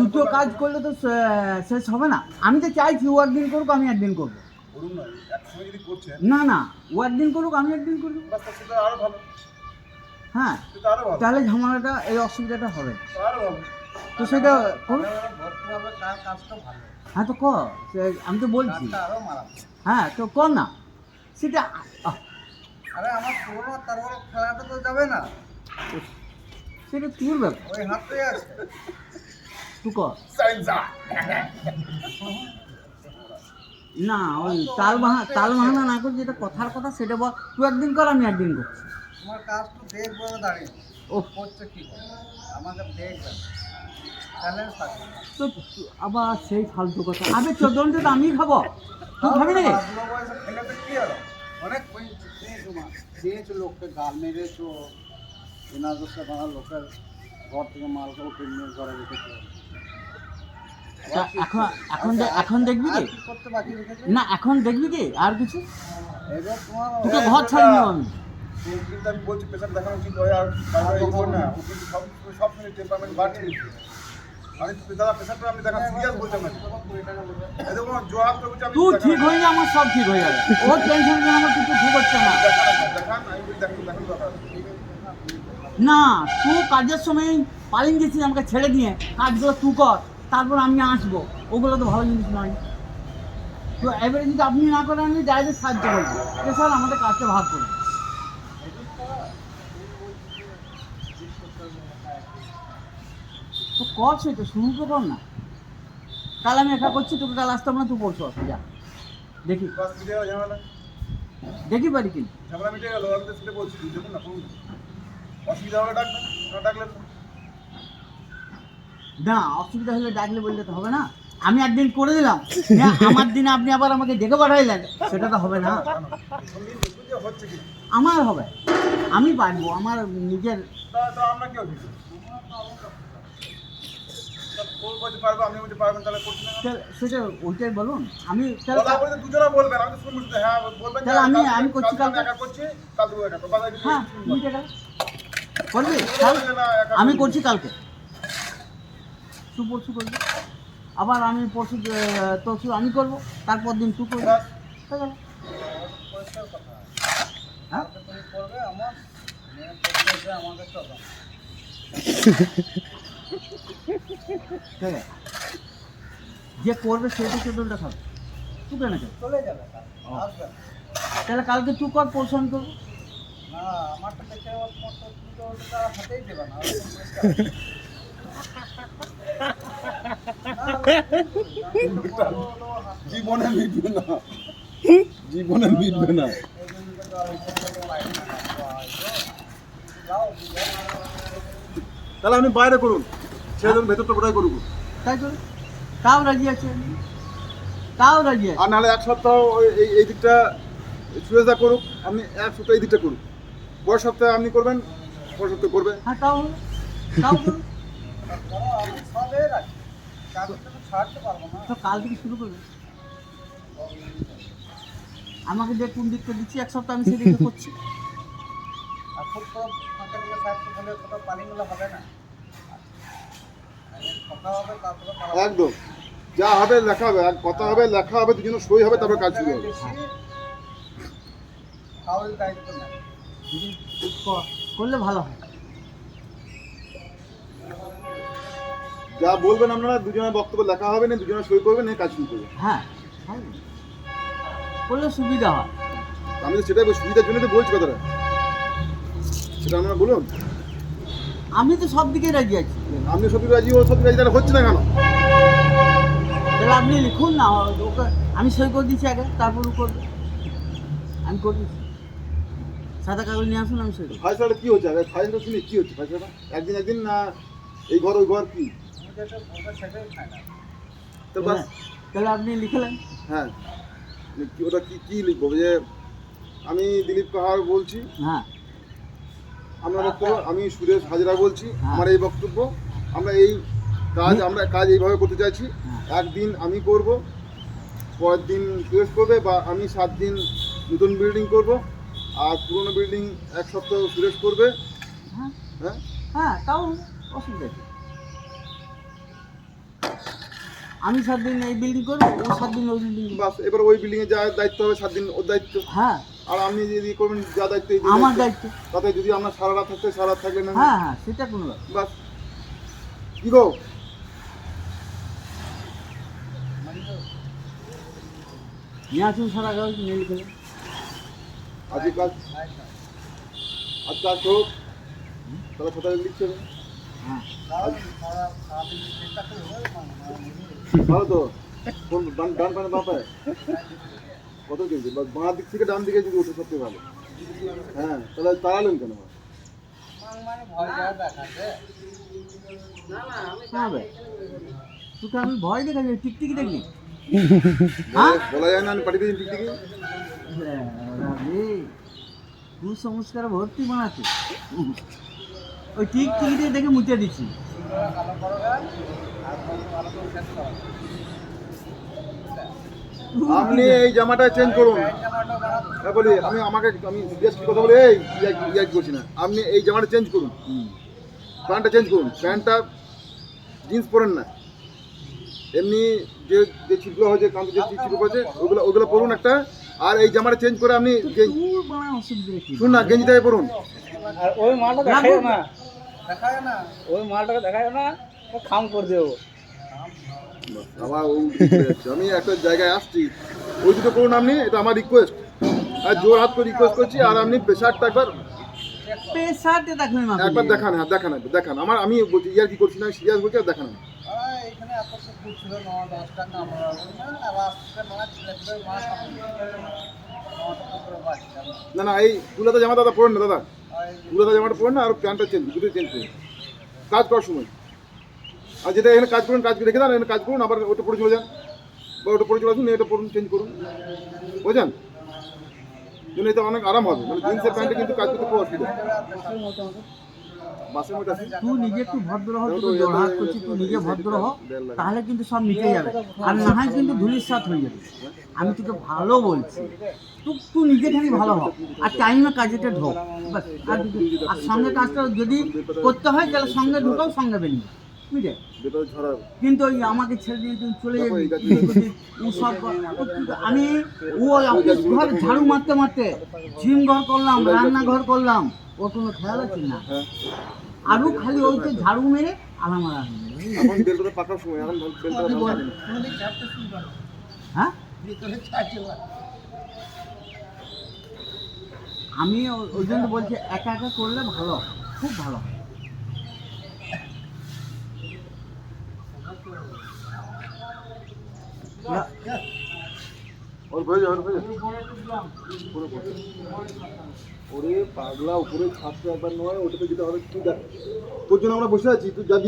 দুটো কাজ করলে তো শেষ হবে না। আমি তো চাইছি ও একদিন করুক, আমি একদিন করবো। না না, ও একদিন করুক, আমি একদিন করবো। হ্যাঁ, তাহলে ঝামেলাটা, এই অসুবিধাটা হবে। তো সেটা হ্যাঁ, তো কর, আমি তো বলছি। হ্যাঁ, তো কর না সেটা। আরে আমার পুরোনো তারপর খেলাটা তো যাবে না, সেটা তোর ব্যাপার, ওই হাতটাই আছে। তুই কর না, ওই তাল বাহানা না করে যেটা কথার কথা সেটা বল। তুই একদিন কর, আমি একদিন করছি। তোমার কাজ তো দেখবো দাঁড়িয়ে, ও করছে কি করে আমাকে দেখবেন, চ্যালেঞ্জ থাকবে। তো আবার সেই ফালতু কথা। আবে চোদ্দটা তো আমি খাবো, তুই খাবি নাকি? খেলে তো কি হলো, অনেক দিয়েছো লোককে, গাল মেরেছো, এনাদোষে বাংলা লোকের ঘর থেকে মাল উঠে নিয়ে ঘরে রেখেছো। এখন দেখবি কি করতে বাকি রেখেছো না? এখন দেখবি কি আর কিছু? এবার তোমার তোকে ঘর ছাড়িনি আমি। আমি বলছি পেশেন্ট দেখানো উচিত হয়, আর না ও কিন্তু সব সময় টেম্পারমেন্ট বাড়ছে। আমি দাদা পেশেন্টটা আমি দেখা সিরিয়াস বলছিলাম না, দেখুন জবাব তো বলছি। তুই ঠিক হয়ে যা, আমার সব ঠিক হয়ে যাবে। ও টেনশন করে আমার কিছু ঠিক হচ্ছে না। দেখান, আমি বলি দেখুন দাদা না, তুই কাজের সময় পালিয়ে গেছিস আমাকে ছেড়ে দিয়ে। কাজগুলো তুই কর, তারপর আমি আসবো। ওগুলো তো ভালো জিনিস নয়। তো এবারে যদি আপনি না করেন, আমি ডাইরেক্ট সাহায্য করবো যে স্যার আমাদের কাজটা ভাগ করুন। তো কর, সেটা শুরু তো কর না। কাল আমি একা করছি, তোকে কাল আসতাম না, তুই পরশু আসবি। যা দেখি, বাস মিটে গেল ঝামেলা, দেখি পারি কি ঝামেলা মিটে গেল। আমি তো সেটা বলছি, দেখুন না করুন, অসুবিধা হলে ডাকবেন, না ডাকলে না। অসুবিধা হলে ডাকলে বললে তো হবে না। আমি একদিন করে দিলাম, আমার দিনে আপনি আবার আমাকে ডেকে পাঠাইলেন, সেটা তো হবে না। হচ্ছে কি আমার হবে, আমি পারবো, আমার নিজের। আমরা কেউ পারবো, আপনি বলতে পারবেন, তাহলে করছি না। সেটা ওইটাই বলুন। আমি দুজনে বলবেন, আমি তো শুনবো। হ্যাঁ বলবেন, তাহলে আমি করছি কাল। একা করছি, কাল দুটো একা হ্যাঁ, করবি কাল, আমি করছি কালকে, তুই পরশু করবি। আবার আমি পরশু তরশু আমি করবো, তারপর দিন তুই করবি। পরিষ্কার কথা, হ্যাঁ, তুমি করবে আমার আমাকে চলো। ঠিক আছে, যে করবে সেটা শেডিউলটা খাবে, তুই কেন খাবে? চলে যাবে, আসবে না। তাহলে কালকে তুই কর, পরশু আমি করবো। না, আমারটা দেখে তোমার তো তুমি তো ওটা হাতেই দেবে না, জীবনে মিটবে না, জীবনে মিটবে না। তাহলে আপনি বাইরে করুন, ছেলেদের ভেতরটা কোথায় করুন, তাই করে তাও রাজি আছে, তাও রাজি আছে। আর নাহলে এক সপ্তাহ এই দিকটা সুরেশদা করুক, আপনি এক সপ্তাহ এই দিকটা করুন, পরের সপ্তাহে আপনি করবেন, পরের সপ্তাহে করবে। হ্যাঁ, তাও হলো, তাও করুন। ছাড়তে পারবো না। তো কাল থেকে শুরু করবে, আমাকে যে কোন দিকটা দিচ্ছি এক সপ্তাহ আমি সেদিকে করছি। আর খুব তো ফাঁকা দিকে ছাড়তে বলে কোথাও পানিগুলো হবে না, ফাঁকা হবে তারপরে একদম যা হবে লেখা হবে, আর কথা হবে লেখা হবে, দুজনে সই হবে, তারপর কাজ শুরু হবে। ফাউল দায়িত্ব নেই, করলে ভালো হয়। যা বলবেন আপনারা, দুজনের বক্তব্য লেখা হবে না, দুজনে সই করবেন, নিয়ে কাজ শুরু করবেন। হ্যাঁ, করলে সুবিধা হয়। আমি তো সেটাই সুবিধার জন্য তো বলছি কথাটা, সেটা আপনারা বলুন। আমি তো সব দিকে রাজি আছি। আপনি সত্যি রাজি, ও সত্যি রাজি, তাহলে হচ্ছে না কেন? তাহলে আপনি লিখুন না, ওকে আমি সই করে দিচ্ছি আগে, তারপর ও করবে। আমি করে দিচ্ছি, সাদা কাগজ নিয়ে আসুন, আমি সই করব। ফাইসলাটা কি হচ্ছে? আরে ফাইসলা শুনে কি হচ্ছে? ফাইসলাটা একদিন না, এই ঘর ওই ঘর কি? আমি যেটা বলবো সেটাই ফাইনাল। তো বাস, তাহলে আপনি লিখলেন। হ্যাঁ, কি ওটা কি লিখবো? যে আমি দিলীপ পাহাড় বলছি, হ্যাঁ, আমরা বক্তব্য, আমি সুরেশ হাজরা বলছি, হ্যাঁ। আমার এই বক্তব্য, আমরা এই কাজ, আমরা কাজ এইভাবে করতে চাইছি। হ্যাঁ। একদিন আমি করব, পরের দিন সুরেশ করবে, বা আমি 7 দিন নতুন বিল্ডিং করব, আর পুরনো বিল্ডিং এক সপ্তাহ সুরেশ করবে। হ্যাঁ, হ্যাঁ, হ্যাঁ, তাও অসুবিধা নেই। আমি 7 দিন এই বিল্ডিং করবো, ও 7 দিন ওই বিল্ডিং। বাস, এবার ওই বিল্ডিংয়ে যা দায়িত্ব হবে 7 দিন ওর দায়িত্ব, হ্যাঁ আর আপনি যদি করবেন যা দায়িত্ব এই আমার দায়িত্ব। তাতে যদি আপনার সারা রাত থাকতে সারা রাত থাকলেন না, হ্যাঁ হ্যাঁ সেটা কোনো ব্যাপার। বাস। কি গো, নিয়ে আসুন সারা কাগজ নিয়ে লিখে দেন। আজকে কাজ আজ কাজ হোক, তাহলে কোথায় লিখছে হ্যাঁ ভালো তো। কোন ডান পানে বাঁ পায়ে কত কেজি, বাঁ দিক থেকে ডান দিকে যদি ওঠে সবচেয়ে ভালো। হ্যাঁ, তাহলে তাড়ালেন কেন? হ্যাঁ ভাই, তোকে আমি ভয় দেখাচ্ছি, টিকটিকি দেখলি? হ্যাঁ বলা যায় না আমি পাঠিয়ে দিয়েছি ঠিক ঠিকই। কুসংস্কার ভর্তি বানাচ্ছে। ওই টিকটিকি দেখে মুছে দিচ্ছি। আপনি এই জামাটা চেঞ্জ করুন। হ্যাঁ বলি, আমি জিজ্ঞেস কথা বলি, এই ইয়াজ করছি না, আপনি এই জামাটা চেঞ্জ করুন, প্যান্টটা চেঞ্জ করুন, প্যান্টটা জিন্স পরেন না, এমনি যে যে ছিপগুলো হয়েছে কাঁধে যে ছিপগুলো হয়েছে ওগুলো পরুন একটা, আর এই জামাটা চেঞ্জ করে আপনি শুনুন না গেঞ্জিটাকে পরুন। আর ওই মালটা দেখায় না, ওই মালটাকে দেখায় না, খাম করে দেবো। আবার আমি একটা জায়গায় আসছি, ওই দুটো করুন আপনি, এটা আমার রিকোয়েস্ট, আর জোর হাত করে রিকোয়েস্ট করছি। আর আপনি প্রেশারটা পেশাতে দেখবেন না একবার দেখান, হ্যাঁ দেখান আমার, আমি বলছি ইয়ার কি করছি না, সিরিয়াস বলছি, আর দেখান। এখানে এত সব ছিল 9-10 টাকা আমরা আবার আসতে মাছ ছিল মাছ না না, এই তুলাতে জামা দাদা পড়েন না, দাদা তুলাতে জামাটা পড়েন না, আর প্যান্টটা চেঞ্জ দুটোই চেঞ্জ করুন কাজ করার সময়। আর যেটা এখানে কাজ করুন, কাজ রেখে দেন, এখানে কাজ করুন, আবার ওটা পরে চলে যান, বা ওটা পরে চলে আসুন, এটা পড়ুন, চেঞ্জ করুন, বুঝলেন? জন্য এটা অনেক আরাম হবে, মানে জিন্সের প্যান্টে কিন্তু কাজ করতে খুব অসুবিধা। বাসের মধ্যে আসুন, তুই নিজে একটু ভদ্র হ, তুই জোরহাট করছিস, তুই নিজে ভদ্র হ, তাহলে কিন্তু সব মিটে যাবে। আর না হয় কিন্তু ধুলিস্বাদ হয়ে যাবে। আমি তোকে ভালো বলছি, তুই নিজে খালি ভালো হ, আর টাইমে কাজেটা ঢোক ব্যাস। আর সঙ্গে কাজটা যদি করতে হয় তাহলে সঙ্গে ঢোকাও, সঙ্গে বেরিয়ে বুঝলে। ভেতরে ঝরা কিন্তু ওই আমাকে ছেড়ে দিয়ে তুই চলে যাবি, ও সব আমি ওই অফিস ঘর ঝাড়ু মারতে মারতে জিম ঘর করলাম, রান্নাঘর করলাম, ওর কোনো খেয়াল আছে না। আরও খালি ওই তো ঝাড়ু মেরে আলামারা এখন বেলটা পাকার সময়, এখন বেলটা ভালো লাগে না। হ্যাঁ আমি ওই জন্য বলছি একা একা করলে ভালো, খুব ভালো। ওর ভয় যায়, পুরো ওরে পাগলা, উপরে ছাদটা একবার নয়, ওটাতে যেতে হবে। তুই দেখ, তোর জন্য আমরা বসে আছি, তুই যা